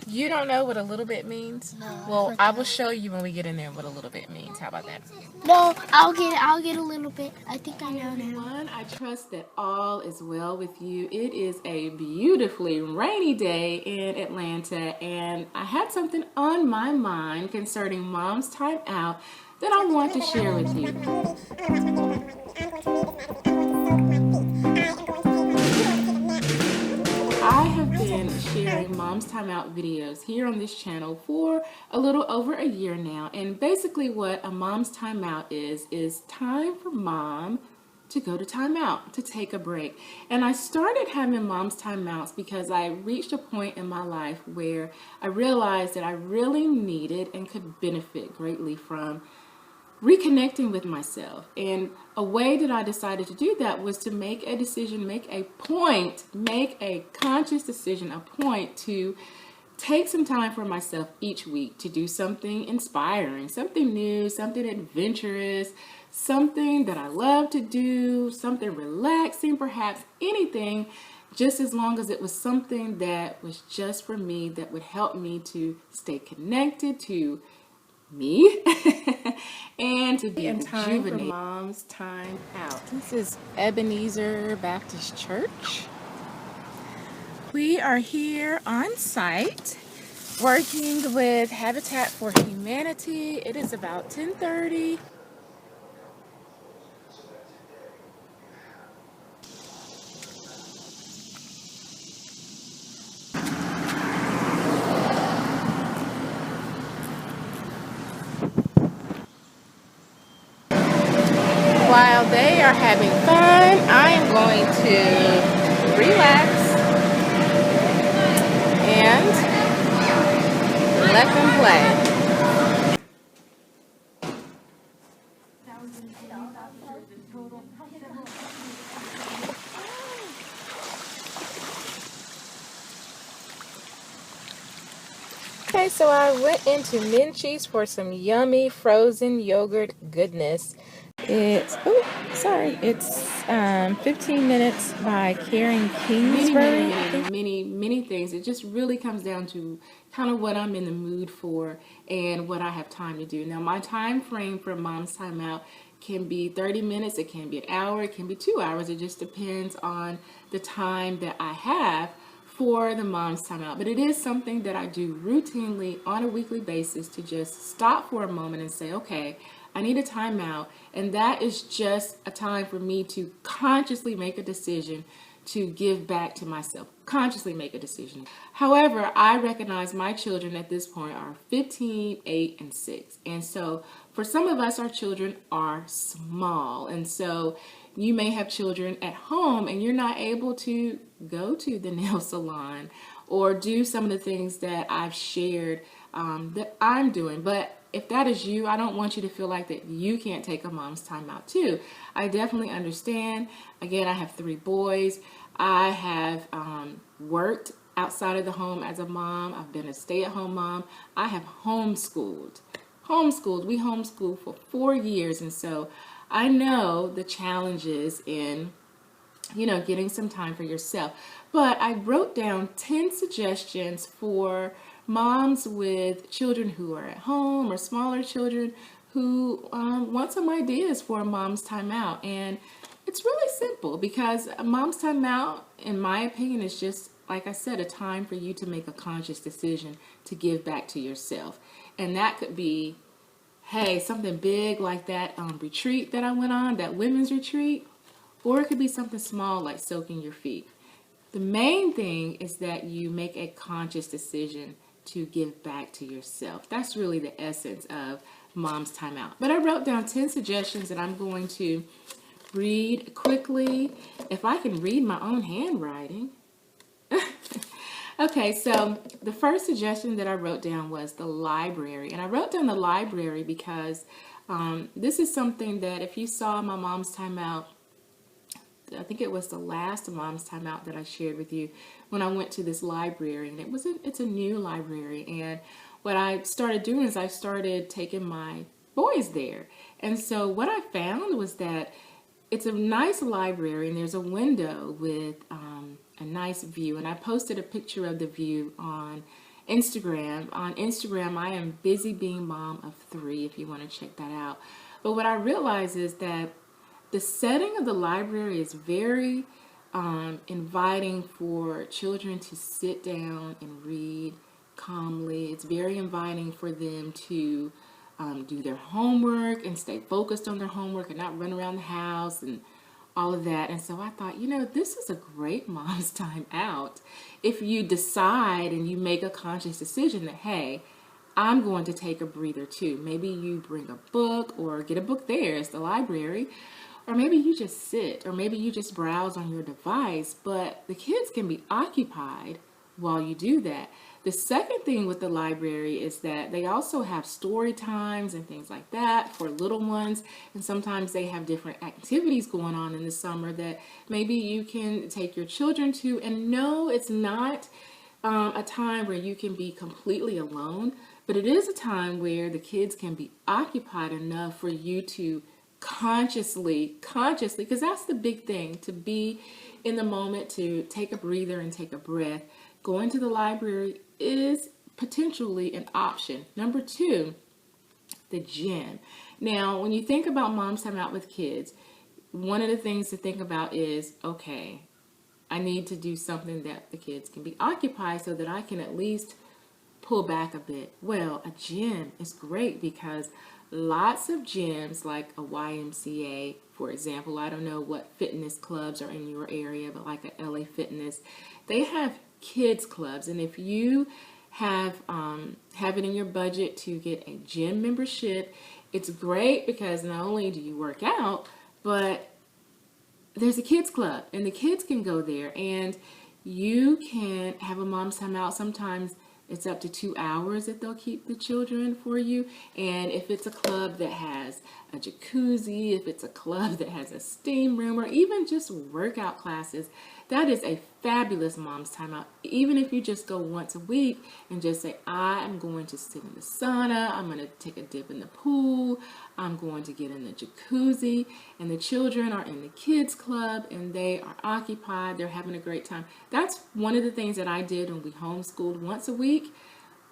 You don't know what a little bit means? No. Well, I will show you when we get in there what a little bit means. How about that? No, I'll get a little bit. I think I know now. Everyone, I trust that all is well with you. It is a beautifully rainy day in Atlanta, and I had something on my mind concerning Mom's Time Out that I want to share with you. I have been sharing Mom's Time Out videos here on this channel for a little over a year now, and basically what a Mom's Time Out is time for Mom to go to timeout, to take a break. And I started having Mom's Timeouts because I reached a point in my life where I realized that I really needed and could benefit greatly from reconnecting with myself. And a way that I decided to do that was to make a decision, make a conscious decision, a point to take some time for myself each week to do something inspiring, something new, something adventurous, something that I love to do, something relaxing, perhaps anything, just as long as it was something that was just for me, that would help me to stay connected to me and to be rejuvenated. Mom's Time Out. This is Ebenezer Baptist Church. We are here on site working with Habitat for Humanity. It is about 10:30. While they are having fun, I am going to relax and let them play. Okay, so I went into Minchie's for some yummy frozen yogurt goodness. It's 15 minutes by Karen Kingsbury. Many things. It just really comes down to kind of what I'm in the mood for and what I have time to do. Now, my time frame for Mom's Time Out can be 30 minutes, it can be an hour, it can be 2 hours. It just depends on the time that I have for the Mom's Time Out. But it is something that I do routinely on a weekly basis to just stop for a moment and say, okay, I need a timeout. And that is just a time for me to consciously make a decision to give back to myself, consciously make a decision. However, I recognize my children at this point are 15, 8, and 6. And so for some of us, our children are small. And so you may have children at home and you're not able to go to the nail salon or do some of the things that I've shared that I'm doing. But if that is you, I don't want you to feel like that you can't take a Mom's Time Out too. I definitely understand. Again, I have 3 boys. I have worked outside of the home as a mom. I've been a stay-at-home mom. I have homeschooled. We homeschooled for 4 years, and so I know the challenges in, getting some time for yourself. But I wrote down 10 suggestions for moms with children who are at home or smaller children who want some ideas for a Mom's Time Out. And it's really simple because a Mom's Time Out, in my opinion, is just, like I said, a time for you to make a conscious decision to give back to yourself. And that could be, hey, something big like that retreat that I went on, that women's retreat, or it could be something small like soaking your feet. The main thing is that you make a conscious decision to give back to yourself. That's really the essence of Mom's Time Out. But I wrote down 10 suggestions that I'm going to read quickly. If I can read my own handwriting. Okay, so the first suggestion that I wrote down was the library. And I wrote down the library because this is something that if you saw my Mom's Time Out, I think it was the last Mom's Time Out that I shared with you when I went to this library, and it's a new library. And what I started doing is I started taking my boys there. And so what I found was that it's a nice library and there's a window with a nice view. And I posted a picture of the view on Instagram. On Instagram, I am BusyBeingMom of 3 if you want to check that out. But what I realize is that the setting of the library is very inviting for children to sit down and read calmly. It's very inviting for them to do their homework and stay focused on their homework and not run around the house and all of that. And so I thought, this is a great mom's time out. If you decide and you make a conscious decision that, hey, I'm going to take a breather too. Maybe you bring a book or get a book there. It's the library. Or maybe you just sit, or maybe you just browse on your device, but the kids can be occupied while you do that. The second thing with the library is that they also have story times and things like that for little ones. And sometimes they have different activities going on in the summer that maybe you can take your children to. And no, it's not a time where you can be completely alone, but it is a time where the kids can be occupied enough for you to consciously, because that's the big thing, to be in the moment, to take a breather and take a breath. Going to the library is potentially an option. Number 2, the gym. Now, when you think about mom's time out with kids, one of the things to think about is, okay, I need to do something that the kids can be occupied so that I can at least pull back a bit. Well, a gym is great because lots of gyms, like a YMCA, for example, I don't know what fitness clubs are in your area, but like a LA Fitness, they have kids clubs. And if you have it in your budget to get a gym membership, it's great because not only do you work out, but there's a kids club and the kids can go there and you can have a mom's time out. Sometimes it's up to 2 hours that they'll keep the children for you. And if it's a club that has a jacuzzi, if it's a club that has a steam room, or even just workout classes, that is a fabulous mom's time out. Even if you just go once a week and just say, I am going to sit in the sauna, I'm going to take a dip in the pool, I'm going to get in the jacuzzi, and the children are in the kids club and they are occupied, they're having a great time. That's one of the things that I did when we homeschooled once a week.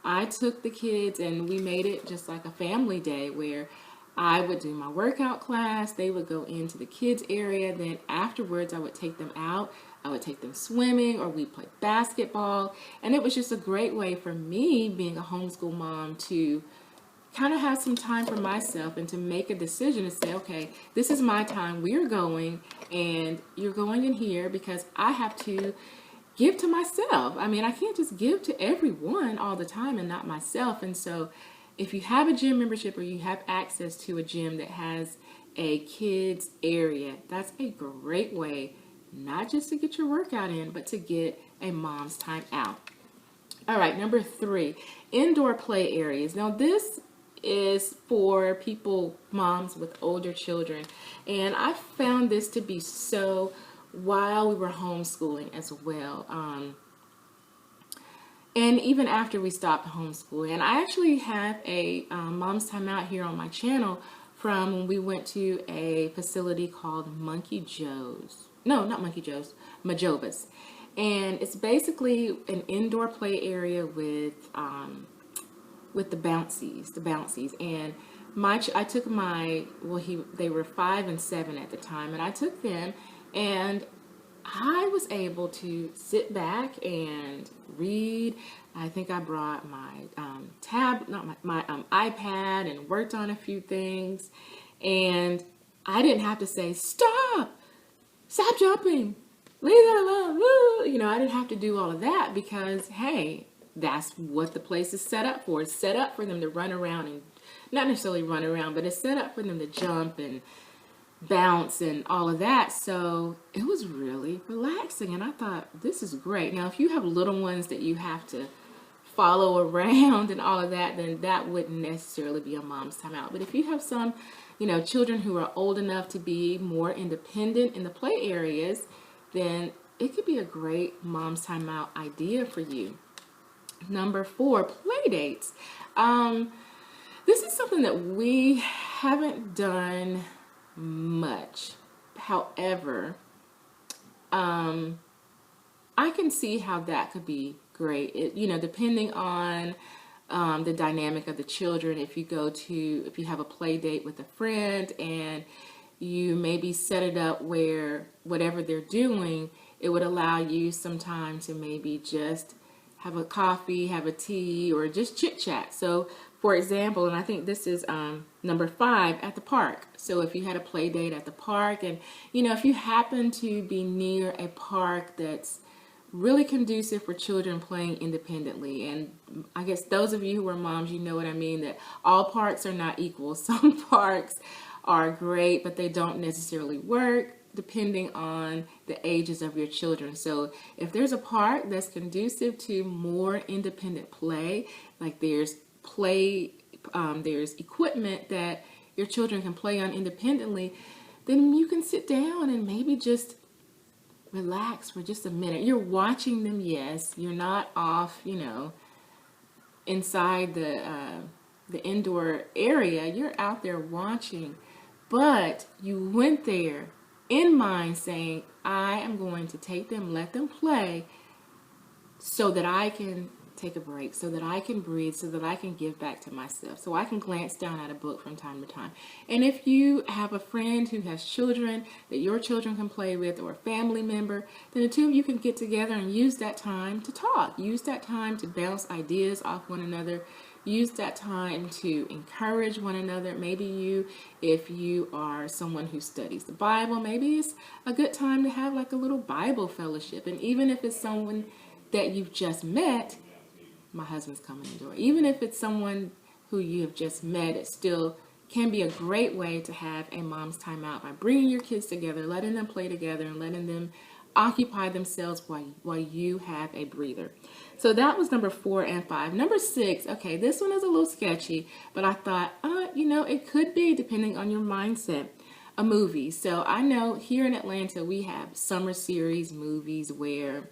I took the kids and we made it just like a family day where I would do my workout class, they would go into the kids area, then afterwards I would take them out, I would take them swimming, or we'd play basketball. And it was just a great way for me, being a homeschool mom, to kind of have some time for myself and to make a decision to say, okay, this is my time, we're going, and you're going in here because I have to give to myself. I mean, I can't just give to everyone all the time and not myself. And so if you have a gym membership or you have access to a gym that has a kids area, that's a great way not just to get your workout in, but to get a mom's time out. All right, number 3, indoor play areas. Now this is for people, moms with older children, and I found this to be so while we were homeschooling as well. And even after we stopped homeschooling. And I actually have a mom's time out here on my channel from when we went to a facility called Monkey Joe's. No, not Monkey Joe's, Majoba's. And it's basically an indoor play area with the bouncies. And I took my, they were 5 and 7 at the time, and I took them, and I was able to sit back and read. I think I brought my my iPad and worked on a few things, and I didn't have to say, stop jumping, leave that alone, woo. I didn't have to do all of that because, hey, that's what the place is set up for. It's set up for them to run around, and not necessarily run around, but it's set up for them to jump and bounce and all of that. So it was really relaxing, and I thought, this is great. Now, if you have little ones that you have to follow around and all of that, then that wouldn't necessarily be a mom's time out. But if you have some, children who are old enough to be more independent in the play areas, then it could be a great mom's time out idea for you. Number 4, play dates. This is something that we haven't done much. However, I can see how that could be great. Depending on the dynamic of the children, if you have a play date with a friend and you maybe set it up where whatever they're doing, it would allow you some time to maybe just have a coffee, have a tea, or just chit chat. So for example, and I think this is number 5, at the park. So if you had a play date at the park, and if you happen to be near a park that's really conducive for children playing independently, and I guess those of you who are moms, you know what I mean, that all parks are not equal. Some parks are great, but they don't necessarily work depending on the ages of your children. So if there's a park that's conducive to more independent play, like there's equipment that your children can play on independently, then you can sit down and maybe just relax for just a minute. You're watching them, yes. You're not off, inside the indoor area. You're out there watching, but you went there in mind saying, I am going to take them, let them play, so that I can take a break, so that I can breathe, so that I can give back to myself, so I can glance down at a book from time to time. And if you have a friend who has children that your children can play with, or a family member, then the two of you can get together and use that time to talk. Use that time to bounce ideas off one another. Use that time to encourage one another. Maybe if you are someone who studies the Bible, maybe it's a good time to have like a little Bible fellowship. And even if it's someone that you've just met, my husband's coming in the door. Even if it's someone who you have just met, it still can be a great way to have a mom's time out by bringing your kids together, letting them play together, and letting them occupy themselves while you have a breather. So that was number 4 and 5. Number 6, okay, this one is a little sketchy, but I thought, it could be, depending on your mindset, a movie. So I know here in Atlanta, we have summer series movies where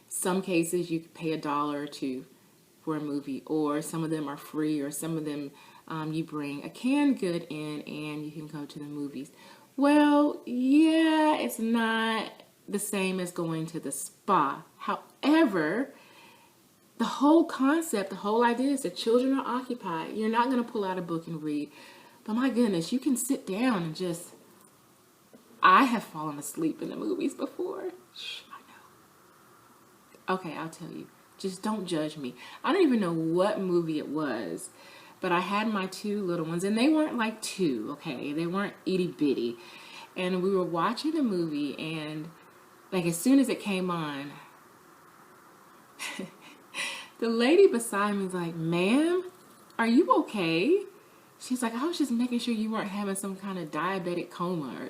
some cases you could pay $1 or $2 for a movie, or some of them are free, or some of them you bring a canned good in and you can go to the movies. Well, yeah, it's not the same as going to the spa. However, the whole concept, the whole idea is that children are occupied. You're not going to pull out a book and read. But my goodness, you can sit down and just... I have fallen asleep in the movies before. I know. Okay, I'll tell you. Just don't judge me. I don't even know what movie it was, but I had my 2 little ones, and they weren't like 2, okay? They weren't itty bitty. And we were watching the movie, and like as soon as it came on, the lady beside me was like, "Ma'am, are you okay?" She's like, "I was just making sure you weren't having some kind of diabetic coma."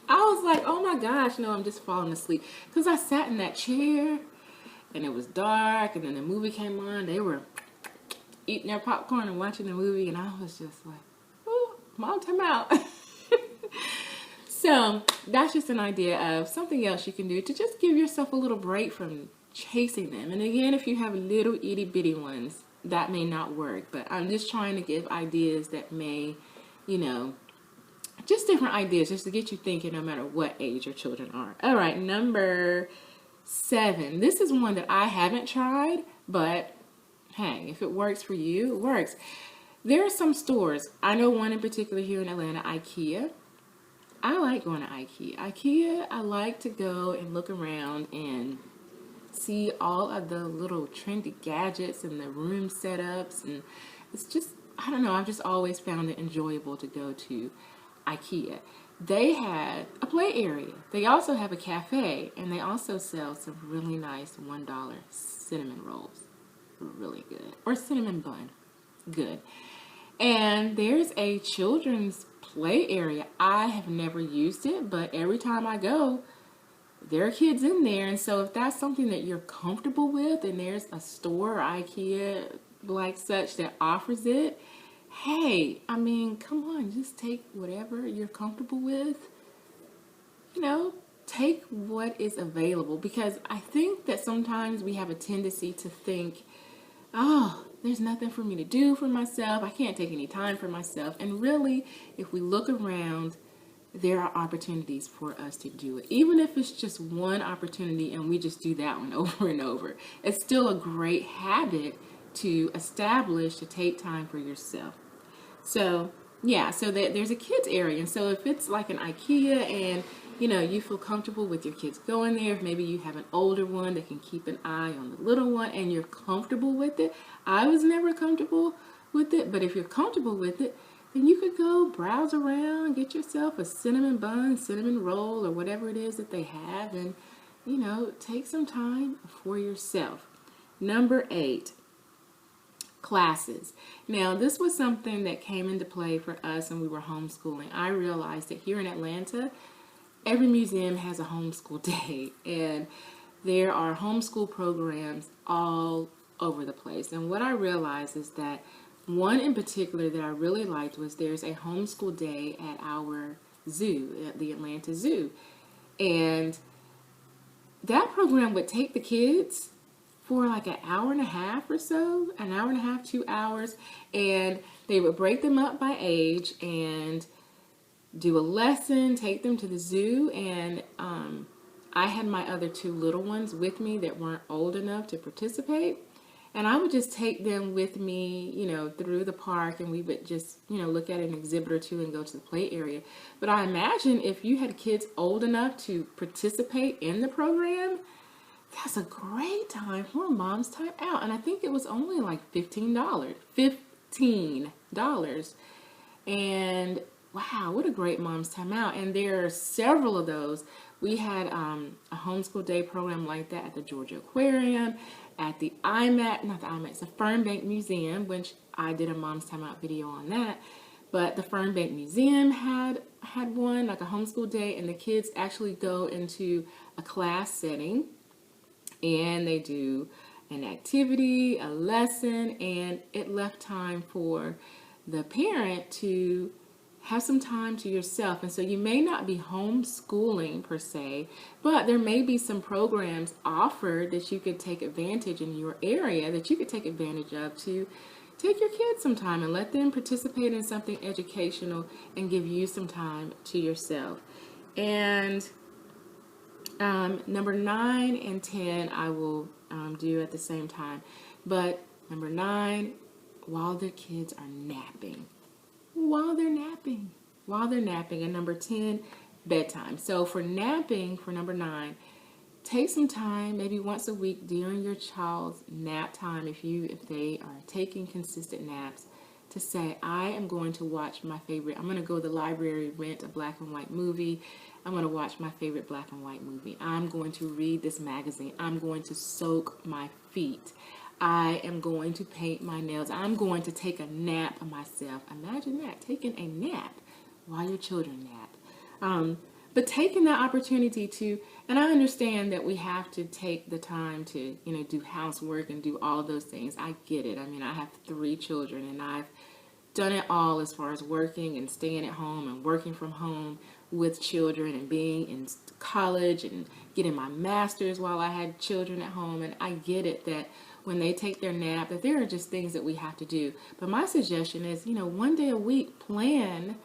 I was like, "Oh my gosh, no, I'm just falling asleep." Because I sat in that chair, and it was dark, and then the movie came on. They were eating their popcorn and watching the movie, and I was just like, "Oh, mom, time out." So that's just an idea of something else you can do to just give yourself a little break from chasing them. And again, if you have little itty bitty ones, that may not work. But I'm just trying to give ideas that may, just different ideas just to get you thinking no matter what age your children are. All right, number 7. This is one that I haven't tried, but hey, if it works for you, it works. There are some stores. I know one in particular here in Atlanta, IKEA. I like going to IKEA. IKEA, I like to go and look around and see all of the little trendy gadgets and the room setups. And it's just, I don't know, I've just always found it enjoyable to go to IKEA. They had a play area. They also have a cafe, and they also sell some really nice $1 cinnamon rolls. Really good. Or cinnamon bun. Good. And there's a children's play area. I have never used it, but every time I go, there are kids in there. And so if that's something that you're comfortable with, and there's a store, IKEA, like such, that offers it, hey, I mean, come on, just take whatever you're comfortable with. Take what is available. Because I think that sometimes we have a tendency to think, oh, there's nothing for me to do for myself. I can't take any time for myself. And really, if we look around, there are opportunities for us to do it. Even if it's just one opportunity and we just do that one over and over, it's still a great habit to establish, to take time for yourself. So yeah, so there's a kids area, and so if it's like an IKEA and you feel comfortable with your kids going there, if maybe you have an older one that can keep an eye on the little one and you're comfortable with it. I was never comfortable with it, but if you're comfortable with it, then you could go browse around, get yourself a cinnamon bun, cinnamon roll, or whatever it is that they have, and take some time for yourself. Number 8, classes. Now, this was something that came into play for us when we were homeschooling. I realized that here in Atlanta, every museum has a homeschool day, and there are homeschool programs all over the place. And what I realized is that one in particular that I really liked was there's a homeschool day at our zoo, at the Atlanta Zoo. And that program would take the kids for like an hour and a half or so, an hour and a half, 2 hours, and they would break them up by age and do a lesson, take them to the zoo, and I had my other 2 little ones with me that weren't old enough to participate, and I would just take them with me, through the park, and we would just, look at an exhibit or 2 and go to the play area. But I imagine if you had kids old enough to participate in the program, that's a great time for a mom's time out. And I think it was only like $15. $15. And wow, what a great mom's time out. And there are several of those. We had a homeschool day program like that at the Georgia Aquarium, at the the Fernbank Museum, which I did a mom's time out video on that. But the Fernbank Museum had one, like a homeschool day, and the kids actually go into a class setting, and they do an activity, a lesson, and it left time for the parent to have some time to yourself. And so you may not be homeschooling per se, but there may be some programs offered that you could take advantage in your area, that you could take advantage of to take your kids some time and let them participate in something educational and give you some time to yourself. And number 9 and 10 I will do at the same time. But number 9, while their kids are napping. While they're napping. And number 10, bedtime. So for napping, for number 9, take some time, maybe once a week during your child's nap time, if they are taking consistent naps, to say, I am going to watch my favorite, I'm going to go to the library, rent a black and white movie. I'm going to watch my favorite black and white movie. I'm going to read this magazine. I'm going to soak my feet. I am going to paint my nails. I'm going to take a nap myself. Imagine that, taking a nap while your children nap. But taking that opportunity to, and I understand that we have to take the time to, do housework and do all of those things. I get it. I mean, I have 3 children, and I've done it all as far as working and staying at home and working from home with children and being in college and getting my master's while I had children at home. And I get it that when they take their nap, that there are just things that we have to do. But my suggestion is, one day a week, plan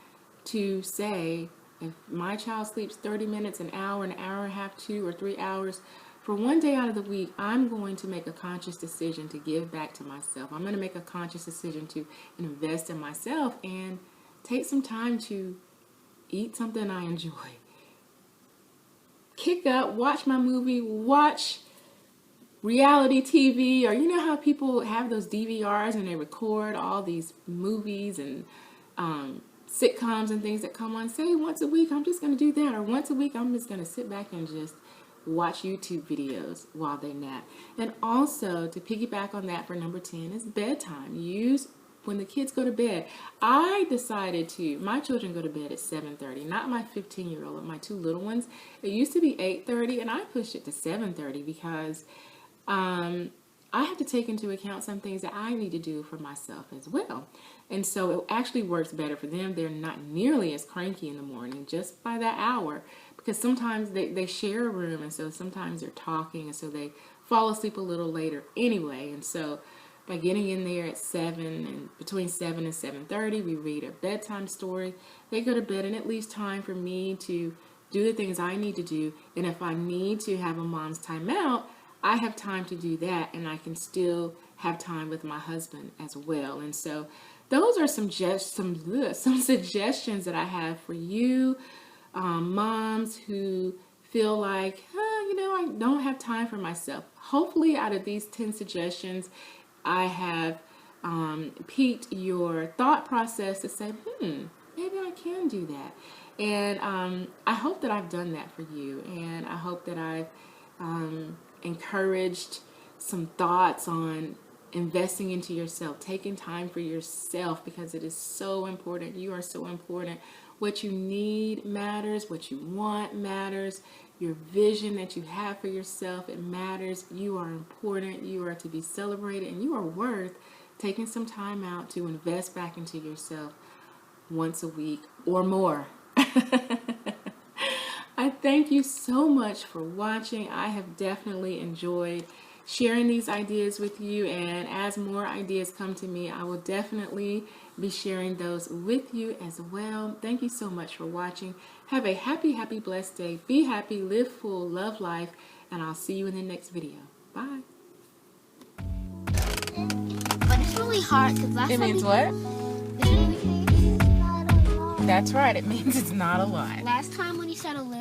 to say, if my child sleeps 30 minutes, an hour and a half, 2 or 3 hours, for one day out of the week, I'm going to make a conscious decision to give back to myself. I'm going to make a conscious decision to invest in myself and take some time to eat something I enjoy. Kick up, watch my movie, watch reality TV, or how people have those DVRs and they record all these movies and sitcoms and things that come on. Say once a week, I'm just going to do that. Or once a week, I'm just going to sit back and just watch YouTube videos while they nap. And also, to piggyback on that for number 10 is bedtime. Use when the kids go to bed. I decided my children go to bed at 7:30, not my 15-year-old, but my 2 little ones. It used to be 8:30, and I pushed it to 7:30 because I have to take into account some things that I need to do for myself as well. And so it actually works better for them. They're not nearly as cranky in the morning just by that hour, because sometimes they share a room, and so sometimes they're talking, and so they fall asleep a little later anyway. And so by getting in there at 7, and between 7 and 7:30, we read a bedtime story. They go to bed, and it leaves time for me to do the things I need to do. And if I need to have a mom's timeout, I have time to do that, and I can still have time with my husband as well. And so those are some suggestions that I have for you, moms who feel like, I don't have time for myself. Hopefully out of these 10 suggestions, I have piqued your thought process to say, maybe I can do that. And I hope that I've done that for you. And I hope that I've encouraged some thoughts on investing into yourself, taking time for yourself, because it is so important. You are so important. What you need matters. What you want matters. Your vision that you have for yourself, it matters. You are important. You are to be celebrated, and you are worth taking some time out to invest back into yourself once a week or more. I thank you so much for watching. I have definitely enjoyed sharing these ideas with you, and as more ideas come to me, I will definitely be sharing those with you as well. Thank you so much for watching. Have a happy, blessed day. Be happy, live full, love life, and I'll see you in the next video. Bye. But it's really hard because last It time means what? That's right. It means it's not a lot. Last time when you said a little.